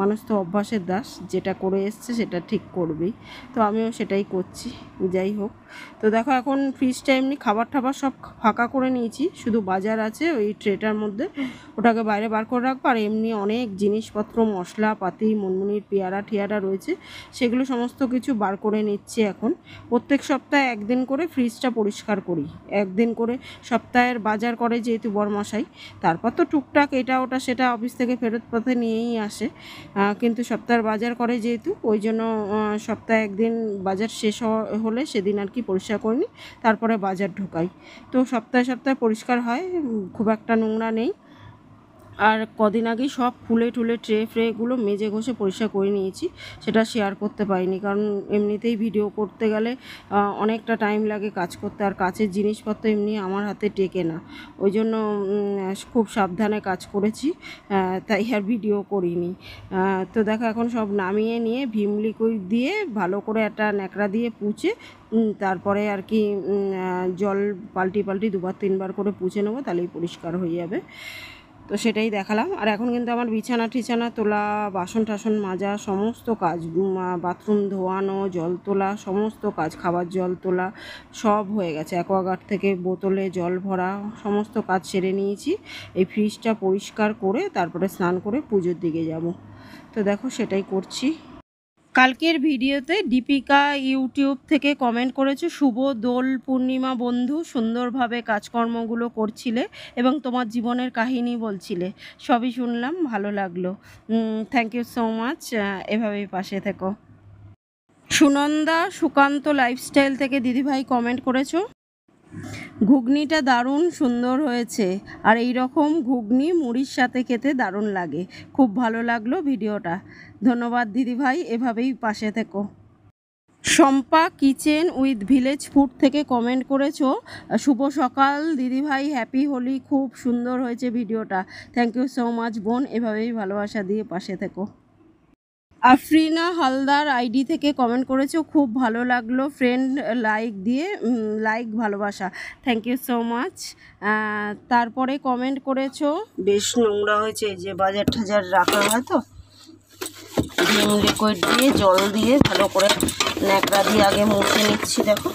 মানুষ তো অভ্যাসের দাস, যেটা করে এসছে সেটা ঠিক করবেই। তো আমিও সেটাই করছি। যাই হোক, তো দেখো এখন ফ্রিজটা এমনি খাবার টাবার সব ফাঁকা করে নিয়েছি, শুধু বাজার আছে ওই ট্রেটার মধ্যে, ওটাকে বাইরে বার করে রাখবো। আর এমনি অনেক জিনিসপত্র মশলাপাতি মুনমুনির পেয়ারা টিয়ারা রয়েছে, সেগুলো সমস্ত কিছু বার করে নিচ্ছি এখন। প্রত্যেক সপ্তাহে একদিন করে ফ্রিজটা পরিষ্কার করি, একদিন করে সপ্তাহের বাজার করে যেহেতু বড়মশাই, তারপর তো টুকটাক এটা ওটা সেটা অফিস থেকে ফেরত পথে নিয়েই আসে, কিন্তু সপ্তাহের বাজার করে যেহেতু ওই জন্য সপ্তাহে একদিন বাজার শেষ হলে সেদিন আর কি পরিষ্কার করে নিই, তারপরে বাজার ঢোকাই। তো সপ্তাহে সপ্তাহে পরিষ্কার হয়, খুব একটা নোংরা নেই। আর কদিন আগেই সব ফুলে টুলে ট্রে ফ্রেগুলো মেজে ঘষে পরিষ্কার করে নিয়েছি, সেটা শেয়ার করতে পারিনি কারণ এমনিতেই ভিডিও করতে গেলে অনেকটা টাইম লাগে কাজ করতে, আর কাচের জিনিসপত্র এমনি আমার হাতে টেকে না, ওই জন্য খুব সাবধানে কাজ করেছি, তাই আর ভিডিও করিনি। তো দেখো এখন সব নামিয়ে নিয়ে ভিম লিকুইড দিয়ে ভালো করে একটা ন্যাকড়া দিয়ে পুছে তারপরে আর কি জল পাল্টি পাল্টি দুবার তিনবার করে পুছে নেবো, তাহলেই পরিষ্কার হয়ে যাবে। তো সেটাই দেখালাম। আর এখন কিন্তু আমার বিছানা টিছানা তোলা, বাসন টাসন মাজা, সমস্ত কাজ, বাথরুম ধোয়ানো, জল তোলা, সমস্ত কাজ, খাবার জল তোলা সব হয়ে গেছে। অ্যাকোয়াগার্ড থেকে বোতলে জল ভরা, সমস্ত কাজ সেরে নিয়েছি। এই ফ্রিজটা পরিষ্কার করে তারপরে স্নান করে পুজোর দিকে যাব। তো দেখো সেটাই করছি। কালকের ভিডিওতে দীপিকা ইউটিউব থেকে কমেন্ট করেছে, শুভ দোল পূর্ণিমা বন্ধু, সুন্দরভাবে কাজকর্মগুলো করছিলে এবং তোমার জীবনের কাহিনী বলছিলে, সবই শুনলাম, ভালো লাগলো। থ্যাংক ইউ সো মাচ, এভাবেই পাশে থেকো। সুনন্দা সুকান্ত লাইফস্টাইল থেকে দিদিভাই কমেন্ট করেছো, ঘুগনিটা দারুণ সুন্দর হয়েছে, আর এই রকম ঘুগনি মুড়ির সাথে খেতে দারুণ লাগে, খুব ভালো লাগলো ভিডিওটা। ধন্যবাদ দিদিভাই, এভাবেই পাশে থেকো। Shampa kitchen with village food থেকে কমেন্ট করেছো, শুভ সকাল দিদিভাই, হ্যাপি হোলি, খুব সুন্দর হয়েছে ভিডিওটা, থ্যাংক ইউ সো মাচ বোন, এভাবেই ভালোবাসা দিয়ে পাশে থেকো। আফরিনা হালদার আইডি থেকে কমেন্ট করেছো, খুব ভালো লাগলো ফ্রেন্ড, লাইক দিয়ে লাইক ভালোবাসা, থ্যাংক ইউ সো মাচ। তারপরে কমেন্ট করেছো, বেশ নোংরা হয়েছে, যে বাজার টাজার রাখা হয় তো, ভিম লিকুইড দিয়ে জল দিয়ে ভালো করে ন্যাকড়া দিয়ে আগে মুছে নিচ্ছি দেখো,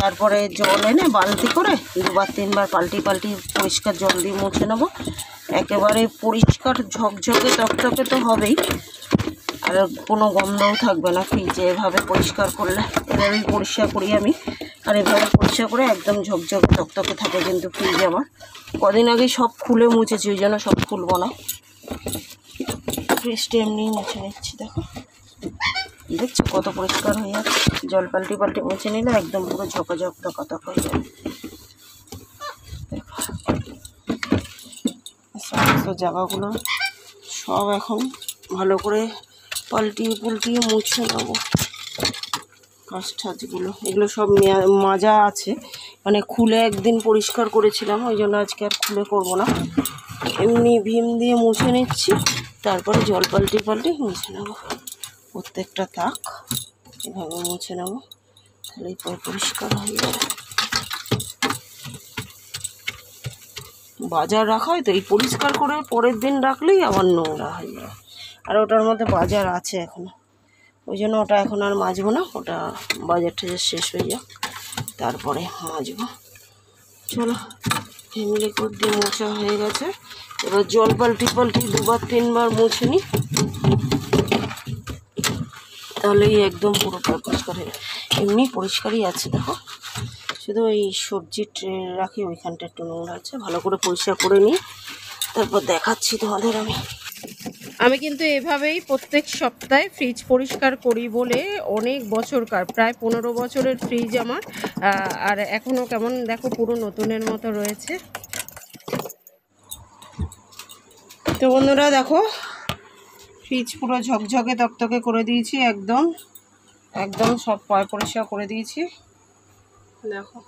তারপরে জল এনে বালতি করে দুবার তিনবার পাল্টি পাল্টি পরিষ্কার জল দিয়ে মুছে নেবো, একেবারে পরিষ্কার ঝকঝকে তকতকে তো হবেই, আর কোনো গন্ধও থাকবে না ফ্রিজে এভাবে পরিষ্কার করলে। এভাবেই পরিষ্কার করি আমি, আর এভাবে পরিষ্কার করে একদম ঝকঝকে তকতকে থাকে কিন্তু ফ্রিজ আমার। কদিন আগেই সব খুলে মুছেছি, ওই জন্য সব খুলবো না, ফ্রিজটা এমনিই মুছে নিচ্ছি দেখো, দেখছো কত পরিষ্কার হয়ে যাচ্ছে, জল পাল্টি পাল্টি মুছে নিলে একদম পুরো ঝকঝক তকাতক হয়ে যাবে। দেখো সমস্ত জায়গাগুলো সব এখন ভালো করে পাল্টিয়ে পুলটিয়ে মুছে নেবো, কাজ টাজগুলো এগুলো সব মাজা আছে, মানে খুলে একদিন পরিষ্কার করেছিলাম, ওই জন্য আজকে আর খুলে করবো না, এমনি ভিম দিয়ে মুছে নিচ্ছি, তারপরে জল পাল্টি পাল্টি মুছে নেবো, প্রত্যেকটা তাক এভাবে মুছে নেবো, তাহলেই পরে পরিষ্কার হয়ে যাবে। বাজার রাখা হয় তো, এই পরিষ্কার করে পরের দিন রাখলেই আবার নোংরা হয়ে যায়, আর ওটার মধ্যে বাজার আছে এখনো, ওই জন্য ওটা এখন আর মাজবো না, ওটা বাজার টাজার শেষ হয়ে যাক তারপরে মাজবো। চলো ভিম লিকুইড দিয়ে মোছা হয়ে গেছে, এবার জল পাল্টি পাল্টি দুবার তিনবার মুছে নিই, তাহলেই একদম পুরো পরিষ্কার হয়ে যায়। এমনি পরিষ্কারই আছে দেখো, শুধু ওই সবজির ট্রে রাখি ওইখানটা একটু নোংরা আছে, ভালো করে পরিষ্কার করে নিই, তারপর দেখাচ্ছি তোমাদের। আমি কিন্তু এভাবেই প্রত্যেক সপ্তাহে ফ্রিজ পরিষ্কার করি বলে অনেক বছরকার, প্রায় 15 বছরের ফ্রিজ আমার, আর এখনও কেমন দেখো পুরো নতুনের মতো রয়েছে। তো বন্ধুরা দেখো ফ্রিজ পুরো ঝকঝকে তকতকে করে দিয়েছি, একদম একদম সব পরিষ্কার করে দিয়েছি দেখো,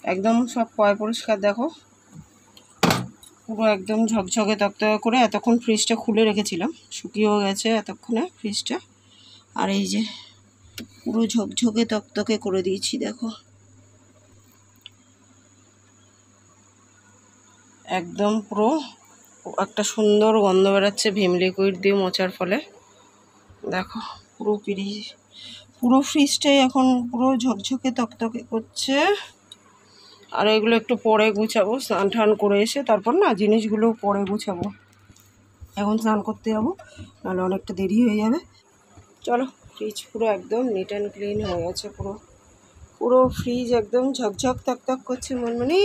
একদম সব পরিষ্কার দেখো, পুরো একদম ঝকঝকে তকতকে করে। এতক্ষণ ফ্রিজটা খুলে রেখেছিলাম, শুকিয়েও গেছে এতক্ষণে ফ্রিজটা, আর এই যে পুরো ঝকঝকে তকতকে করে দিয়েছি দেখো, একদম পুরো একটা সুন্দর গন্ধ বেরাচ্ছে ভিম লিকুইড দিয়ে মোছার ফলে। দেখো পুরো ফ্রিজটাই এখন পুরো ঝকঝকে তকতকে করছে। আর এগুলো একটু পরে গুছাবো, স্নান টান করে এসে তারপর না জিনিসগুলো পরে গুছাবো। এখন স্নান করতে যাবো, নাহলে অনেকটা দেরি হয়ে যাবে। চলো, ফ্রিজ পুরো একদম নিট অ্যান্ড ক্লিন হয়ে গেছে। পুরো ফ্রিজ একদম ঝকঝক তকতক করছে মনমনি।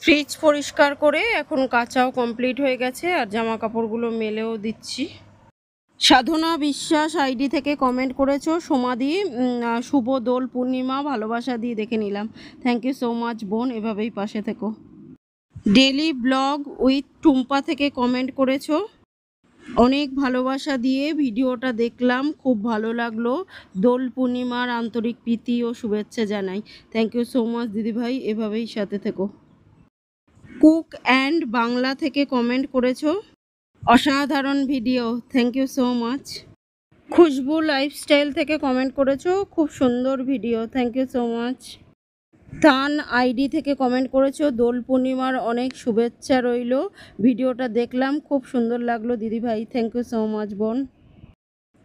ফ্রিজ পরিষ্কার করে এখন কাচাও কমপ্লিট হয়ে গেছে, আর জামা কাপড়গুলো মেলেও দিচ্ছি। সাধনা বিশ্বাস আইডি থেকে কমেন্ট করেছো, সমাধি শুভ দোল পূর্ণিমা, ভালোবাসা দিয়ে দেখে নিলাম। থ্যাংক ইউ সো মাচ বোন, এভাবেই পাশে থেকো। ডেলি ব্লগ উইথ টুম্পা থেকে কমেন্ট করেছো, অনেক ভালোবাসা দিয়ে ভিডিওটা দেখলাম, খুব ভালো লাগলো। দোল পূর্ণিমার আন্তরিক প্রীতি ও শুভেচ্ছা জানাই। থ্যাংক ইউ সো মাচ দিদিভাই, এভাবেই সাথে থেকো। কুক অ্যান্ড বাংলা থেকে কমেন্ট করেছো, অসাধারণ video, thank you so much. Khushboo lifestyle থেকে কমেন্ট করেছো, খুব সুন্দর video, thank you so much. তান আইডি থেকে কমেন্ট করেছো, দোল পূর্ণিমার অনেক শুভেচ্ছা রইল, ভিডিওটা দেখলাম, খুব সুন্দর লাগলো দিদিভাই, থ্যাংক ইউ সো মাচ বোন।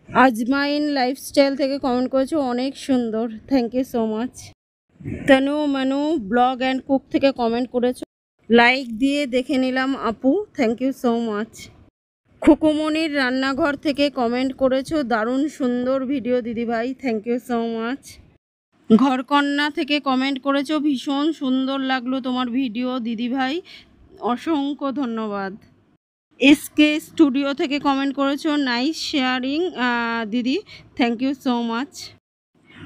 আজমাইন লাইফস্টাইল থেকে কমেন্ট করেছো, অনেক সুন্দর, থ্যাংক ইউ সো মাচ। তনু মানু ব্লগ অ্যান্ড কুক থেকে কমেন্ট করেছো, লাইক দিয়ে দেখে নিলাম আপু, থ্যাংক ইউ সো মাচ। খুকুমনির রান্নাঘর থেকে কমেন্ট করেছো, দারুণ সুন্দর ভিডিও দিদিভাই, থ্যাংক ইউ সো মাচ। ঘরকন্যা থেকে কমেন্ট করেছো, ভীষণ সুন্দর লাগলো তোমার ভিডিও দিদিভাই, অসংখ্য ধন্যবাদ। এসকে স্টুডিও থেকে কমেন্ট করেছো, নাইস শেয়ারিং দিদি, থ্যাংক ইউ সো মাচ।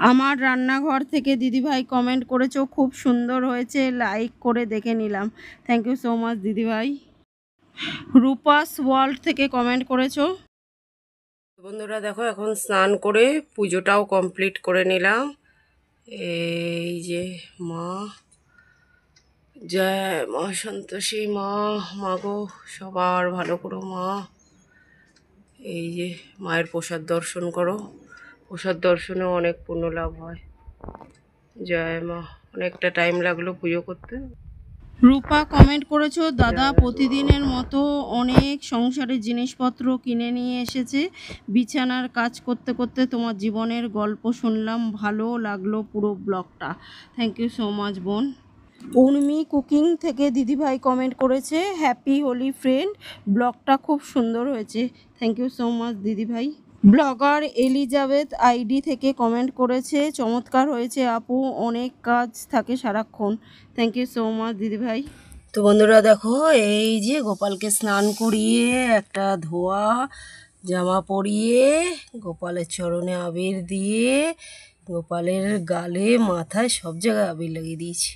আমার রান্নাঘর থেকে দিদিভাই কমেন্ট করেছো, খুব সুন্দর হয়েছে, লাইক করে দেখে নিলাম, থ্যাংক ইউ সো মাচ দিদিভাই। রূপাস ওয়ার্ল্ড থেকে কমেন্ট করেছো। বন্ধুরা দেখো, এখন স্নান করে পুজোটাও কমপ্লিট করে নিলাম। এই যে মা, জয় মা সন্তোষী মা, মাগো সবার ভালো করো মা। এই যে মায়ের প্রসাদ দর্শন করো, প্রসাদ দর্শনেও অনেক পুণ্য লাভ হয়। জয় মা। অনেকটা টাইম লাগলো পুজো করতে। রূপা কমেন্ট করেছো, দাদা প্রতিদিনের মতো অনেক সংসারের জিনিসপত্র কিনে নিয়ে এসেছে, বিছানার কাজ করতে করতে তোমার জীবনের গল্প শুনলাম, ভালো লাগলো পুরো ব্লগটা, থ্যাংক ইউ সো মাচ বোন। উর্মি কুকিং থেকে দিদিভাই কমেন্ট করেছে, হ্যাপি হোলি ফ্রেন্ড, ব্লগটা খুব সুন্দর হয়েছে, থ্যাংক ইউ সো মাচ দিদিভাই। ব্লগার এলিজাবেথ আইডি থেকে কমেন্ট করেছে, চমৎকার হয়েছে আপু, অনেক কাজ থাকে সারাক্ষণ, থ্যাংক ইউ সো মাচ দিদিভাই। তো বন্ধুরা দেখো, এই যে গোপালকে স্নান করিয়ে একটা ধোয়া জামা পরিয়ে গোপালের চরণে আবির দিয়ে গোপালের গালে মাথায় সব জায়গায় আবির লাগিয়ে দিয়েছি।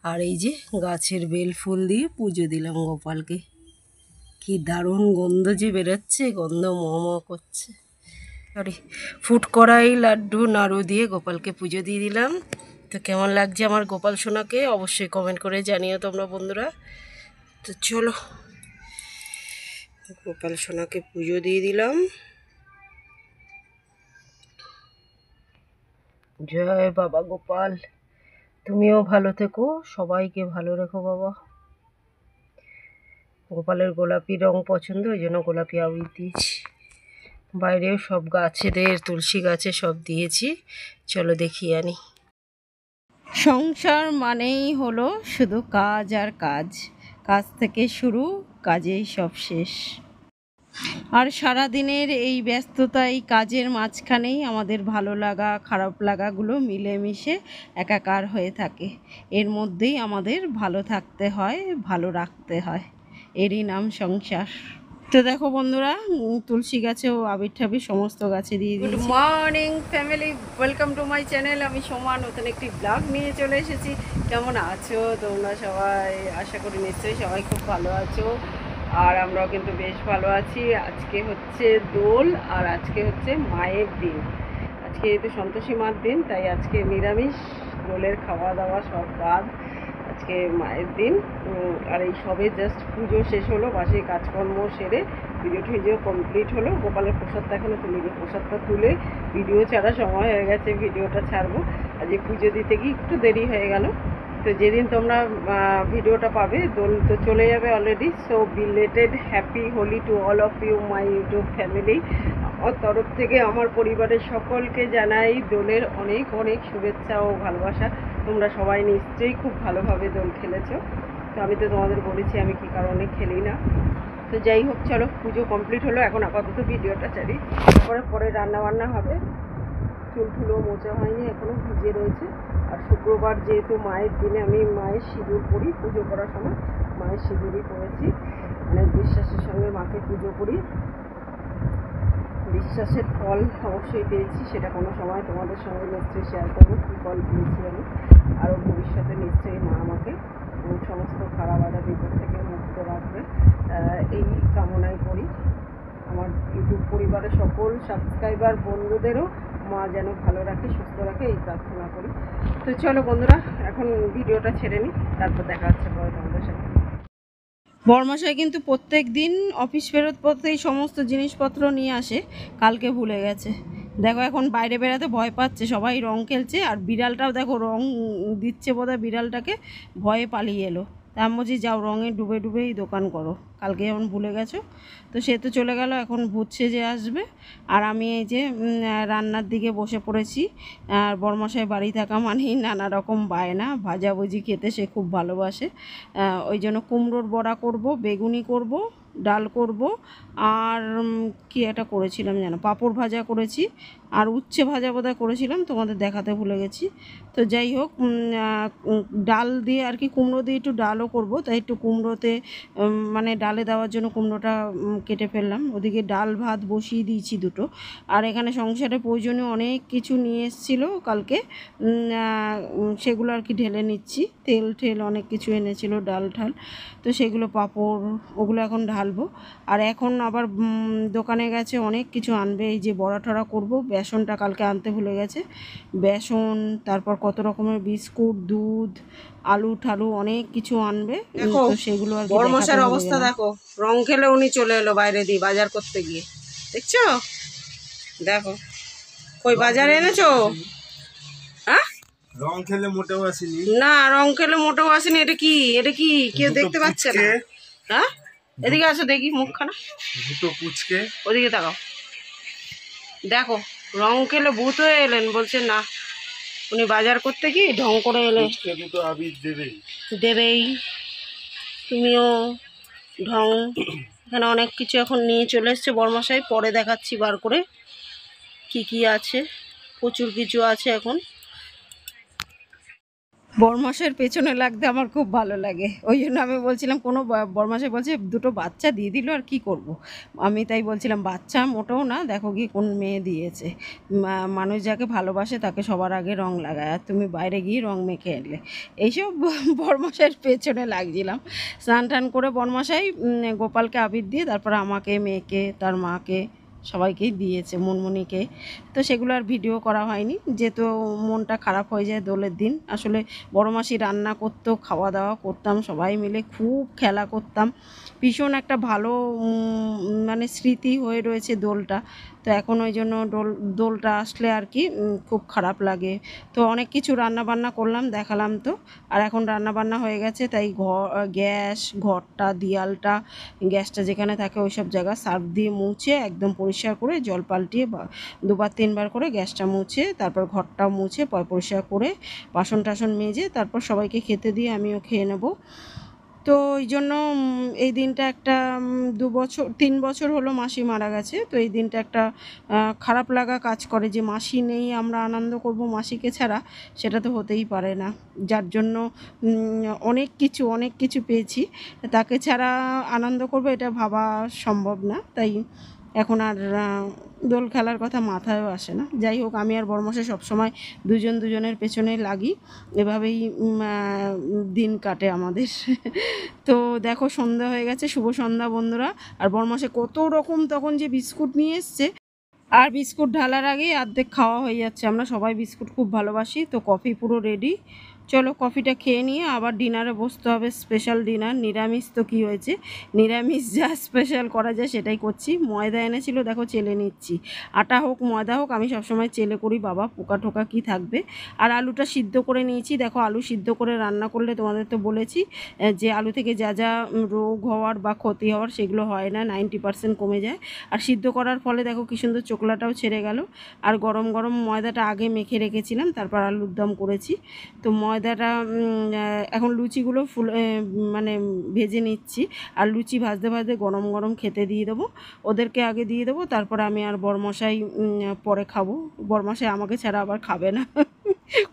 আর এই যে গাছের বেল ফুল দিয়ে পুজো দিলাম গোপালকে। কি দারুণ গন্ধ যে বেরোচ্ছে, গন্ধ ম করছে। সরি, ফুট কড়াই লাড্ডু নাড়ু দিয়ে গোপালকে পুজো দিয়ে দিলাম। তো কেমন লাগছে আমার গোপাল সোনাকে অবশ্যই কমেন্ট করে জানিও তোমরা বন্ধুরা। তো চলো, গোপাল সোনাকে পুজো দিয়ে দিলাম। জয় বাবা গোপাল, তুমিও ভালো থেকো, সবাইকে ভালো রেখো বাবা। গোপালের গোলাপি রং পছন্দ, ওই জন্য গোলাপি আবির দিয়েছি। বাইরেও সব গাছেদের তুলসী গাছে সব দিয়েছি, চলো দেখিয়ে আনি। সংসার মানেই হলো শুধু কাজ আর কাজ, কাজ থেকে শুরু, কাজেই সব শেষ। আর সারাদিনের এই ব্যস্ততায় কাজের মাঝখানেই আমাদের ভালো লাগা খারাপ লাগাগুলো মিলেমিশে একাকার হয়ে থাকে। এর মধ্যেই আমাদের ভালো থাকতে হয়, ভালো রাখতে হয়, এরই নাম সংসার। তো দেখো বন্ধুরা, তুলসী গাছেও আবির ঠাবির সমস্ত গাছে দিয়ে দিই। Good morning family, welcome to my channel. আমি সোমা নতুন একটি ব্লগ নিয়ে চলে এসেছি। কেমন আছো তোমরা সবাই? আশা করি নিশ্চয়ই সবাই খুব ভালো আছো, আর আমরাও কিন্তু বেশ ভালো আছি। আজকে হচ্ছে দোল, আর আজকে হচ্ছে মায়ের দিন। আজকে যেহেতু সন্তোষী মার দিন, তাই আজকে নিরামিষ, দোলের খাওয়া দাওয়া সব বাদ, আজকে মায়ের দিন। আর এই সবে জাস্ট পুজো শেষ হলো, বাসি কাজকর্ম সেরে ভিডিও কমপ্লিট হলো। গোপালের প্রসাদটা এখনো তুলিনি, প্রসাদটা তুলে ভিডিও ছাড়া সময় হয়ে গেছে, ভিডিওটা ছাড়বো। আজকে পুজো দিতে গিয়ে একটু দেরি হয়ে গেল, তো যেদিন তোমরা ভিডিওটা পাবে দোল তো চলে যাবে already. So belated happy Holi to all of you my YouTube family. আমার তরফ থেকে আমার পরিবারের সকলকে জানাই দোলের অনেক অনেক শুভেচ্ছা ও ভালোবাসা। তোমরা সবাই নিশ্চয়ই খুব ভালোভাবে দোল খেলেছো। তো আমি তো তোমাদের বলেছি আমি কী কারণে খেলি না। তো যাই হোক, চলো পুজো কমপ্লিট হলো, এখন আপাতত ভিডিওটা ছাড়ি, তারপরে পরে রান্নাবান্না হবে। চুল টুলও মোচা হয়নি, এখনও ভিজে রয়েছে। আর শুক্রবার যেহেতু মায়ের দিনে আমি মায়ের সিঁদুর পরি, পুজো করার সময় মায়ের সিঁদুরই পরেছি। অনেক বিশ্বাসের সঙ্গে মাকে পুজো করি, বিশ্বাসের ফল অবশ্যই পেয়েছি, সেটা কোনো সময় তোমাদের সঙ্গে নিশ্চয়ই শেয়ার করবো কী ফল পেয়েছি আমি। আরও ভবিষ্যতে নিশ্চয়ই মা আমাকে সমস্ত খারাপ বাধা বিপদ থেকে মুক্ত রাখবে, এই কামনাই করি। আমার ইউটিউব পরিবারের সকল সাবস্ক্রাইবার বন্ধুদেরও মা যেন ভালো রাখে, সুস্থ রাখে, এই প্রার্থনা করি। তো চলো বন্ধুরা, এখন ভিডিওটা ছেড়ে নিই, তারপর দেখা হচ্ছে পরে তোমাদের সাথে। বরমশাই কিন্তু প্রত্যেক দিন অফিস ফেরত পথেই সমস্ত জিনিসপত্র নিয়ে আসে, কালকে ভুলে গেছে। দেখো এখন বাইরে বেড়াতে ভয় পাচ্ছে, সবাই রং খেলছে, আর বিড়ালটাও দেখো রং দিচ্ছে বোধহয়, বিড়ালটাকে ভয়ে পালিয়ে এলো। তা আমি বলছি যাও রঙে ডুবে ডুবেই দোকান করো, কালকে যেমন ভুলে গেছো। তো সে তো চলে গেল, এখন ভূত সেজে আসবে। আর আমি এই যে রান্নার দিকে বসে পড়েছি। আর বরমশাই বাড়ি থাকা মানেই নানা রকম বায়না, ভাজাভুজি খেতে সে খুব ভালোবাসে। ওই জন্য কুমড়োর বড়া করব, বেগুনি করব, ডাল করব, আর কি একটা করেছিলাম যেন, পাঁপড় ভাজা করেছি, আর উচ্ছে ভাজা বোধহয় করেছিলাম, তোমাদের দেখাতে ভুলে গেছি। তো যাই হোক, ডাল দিয়ে আর কি কুমড়ো দিয়ে একটু ডালও করব, তাই একটু কুমড়োতে মানে ডালে দেওয়ার জন্য কুমড়োটা কেটে ফেললাম। ওদিকে ডাল ভাত বসিয়ে দিয়েছি দুটো। আর এখানে সংসারে প্রয়োজনীয় অনেক কিছু নিয়ে এসেছিলো কালকে, সেগুলো আর কি ঢেলে নিচ্ছি। তেল ঠেল অনেক কিছু এনেছিল, ডাল ঠাল, তো সেগুলো পাঁপড় ওগুলো এখন ঢালবো। আর এখন আবার দোকানে গেছে অনেক কিছু আনবে, এই যে বড়া টড়া করবো, বেসনটা কালকে আনতে ভুলে গেছে, বেসন, তারপর কত রকমের বিস্কুট, দুধ, আলু ঠালু অনেক কিছু আনবে। তো সেগুলো আর কি বড়মশার অবস্থা দেখো, রং খেলে উনি চলে এলো বাইরে দিয়ে বাজার করতে গিয়ে, দেখছো? দেখো কই বাজার এনেছো? হ্যাঁ, রং খেলে মোটেও আসেনি। না রং খেলে মোটেও আসেনি। এটা কি, এটা কি কেউ দেখতে পাচ্ছে না? হ্যাঁ, এদিকে আসো দেখি মুখখানা, দুটো পুচকে, ওদিকে তাকাও, দেখো রং খেলে ভূত হয়ে এলেন, বলছে না উনি বাজার করতে কি ঢং করে এলেন। দুটো আবির দেবেই দেবেই, তুমিও ঢং। এখানে অনেক কিছু এখন নিয়ে চলে এসছে বরমশাই, পরে দেখাচ্ছি বার করে কি কি আছে, প্রচুর কিছু আছে এখন। বরমাসের পেছনে লাগতে আমার খুব ভালো লাগে, ওই জন্য আমি বলছিলাম কোনো বরমাসে বলছে দুটো বাচ্চা দিয়ে দিল আর কি করব। আমি তাই বলছিলাম বাচ্চা মোটেও না, দেখো কি কোন মেয়ে দিয়েছে। মানুষ যাকে ভালোবাসে তাকে সবার আগে রং লাগায়, আর তুমি বাইরে গিয়ে রং মেখে এলে। এইসব বরমাসের পেছনে লাগছিলাম। স্নান টান করে বরমাসাই গোপালকে আবির দিয়ে তারপর আমাকে, মেয়েকে, তার মাকে সবাইকেই দিয়েছে, মুনমুনিকে। তো সেগুলো আর ভিডিও করা হয়নি, যেহেতু মনটা খারাপ হয়ে যায় দোলের দিন। আসলে বড় মাসি রান্না করতো, খাওয়া দাওয়া করতাম সবাই মিলে, খুব খেলা করতাম, ভীষণ একটা ভালো মানে স্মৃতি হয়ে রয়েছে দোলটা। তো এখন ওই জন্য দোলটা আসলে আর কি খুব খারাপ লাগে। তো অনেক কিছু রান্নাবান্না করলাম, দেখালাম তো। আর এখন রান্নাবান্না হয়ে গেছে, তাই গ্যাস, ঘরটা, দেয়ালটা, গ্যাসটা যেখানে থাকে ওই সব জায়গা সার্ফ দিয়ে মুছে একদম পরিষ্কার করে জল পাল্টিয়ে দুবার তিনবার করে গ্যাসটা মুছে, তারপর ঘরটা মুছে পরিষ্কার করে বাসন টাসন মেজে তারপর সবাইকে খেতে দিয়ে আমিও খেয়ে নেব। তো ওই জন্য এই দিনটা একটা 3 বছর হলো মাসি মারা গেছে। তো এই দিনটা একটা খারাপ লাগা কাজ করে যে মাসি নেই, আমরা আনন্দ করব মাসিকে ছাড়া, সেটা তো হতেই পারে না। যার জন্য অনেক কিছু পেয়েছি, তাকে ছাড়া আনন্দ করব এটা ভাবা সম্ভব না। তাই এখন আর দোল খেলার কথা মাথায়ও আসে না। যাই হোক, আমি আর বড়মশাই সবসময় দুজনের পেছনে লাগি, এভাবেই দিন কাটে আমাদের। তো দেখো সন্ধ্যা হয়ে গেছে, শুভ সন্ধ্যা বন্ধুরা। আর বড়মশাই কত রকম তখন যে বিস্কুট নিয়ে এসছে, আর বিস্কুট ঢালার আগেই অর্ধেক খাওয়া হয়ে যাচ্ছে। আমরা সবাই বিস্কুট খুব ভালোবাসি। তো কফি পুরো রেডি, চলো কফিটা খেয়ে নিয়ে আবার ডিনারে বসতে হবে, স্পেশাল ডিনার। নিরামিষ তো কী হয়েছে, নিরামিষ যা স্পেশাল করা যায় সেটাই করছি। ময়দা এনেছিল, দেখো চেলে নিচ্ছি। আটা হোক ময়দা হোক আমি সবসময় চেলে করি বাবা, পোকা টোকা কী থাকবে। আর আলুটা সিদ্ধ করে নিয়েছি, দেখো আলু সিদ্ধ করে রান্না করলে তোমাদের তো বলেছি যে আলু থেকে যা যা রোগ হওয়ার বা ক্ষতি হওয়ার সেগুলো হয় না, 90% কমে যায়। আর সিদ্ধ করার ফলে দেখো কী সুন্দর চোকলাটাও ছেড়ে গেল। আর গরম গরম ময়দাটা আগে মেখে রেখেছিলাম, তারপর আলুর দম করেছি। তো ময়দাটা এখন লুচিগুলো মানে ভেজে নিচ্ছি। আর লুচি ভাজতে ভাজতে গরম গরম খেতে দিয়ে দেবো, ওদেরকে আগে দিয়ে দেবো, তারপর আমি আর বরমশাই পরে খাবো। বরমশাই আমাকে ছাড়া আবার খাবে না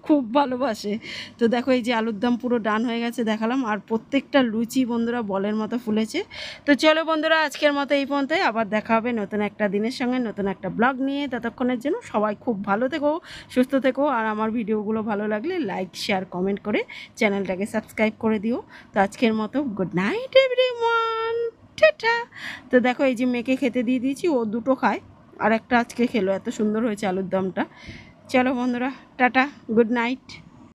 খুব ভালোবাসে। তো দেখো এই যে আলুর দম পুরো ডান হয়ে গেছে দেখালাম, আর প্রত্যেকটা লুচি বন্ধুরা বলের মতো ফুলেছে। তো চলো বন্ধুরা আজকের মতো এই পর্যন্তই, আবার দেখা হবে নতুন একটা দিনের সঙ্গে, নতুন একটা ব্লগ নিয়ে। ততক্ষণের জন্য সবাই খুব ভালো থেকো, সুস্থ থেকো। আর আমার ভিডিওগুলো ভালো লাগলে লাইক শেয়ার কমেন্ট করে চ্যানেলটাকে সাবস্ক্রাইব করে দিও। তো আজকের মতো গুড নাইট এভরিওয়ান, টাটা। তো দেখো এই যে মেয়েকে খেতে দিয়ে দিয়েছি, ও দুটো খায়, আর একটা আজকে খেলো, এত সুন্দর হয়েছে আলুর দমটা। চলো বন্ধুরা টাটা, গুড নাইট।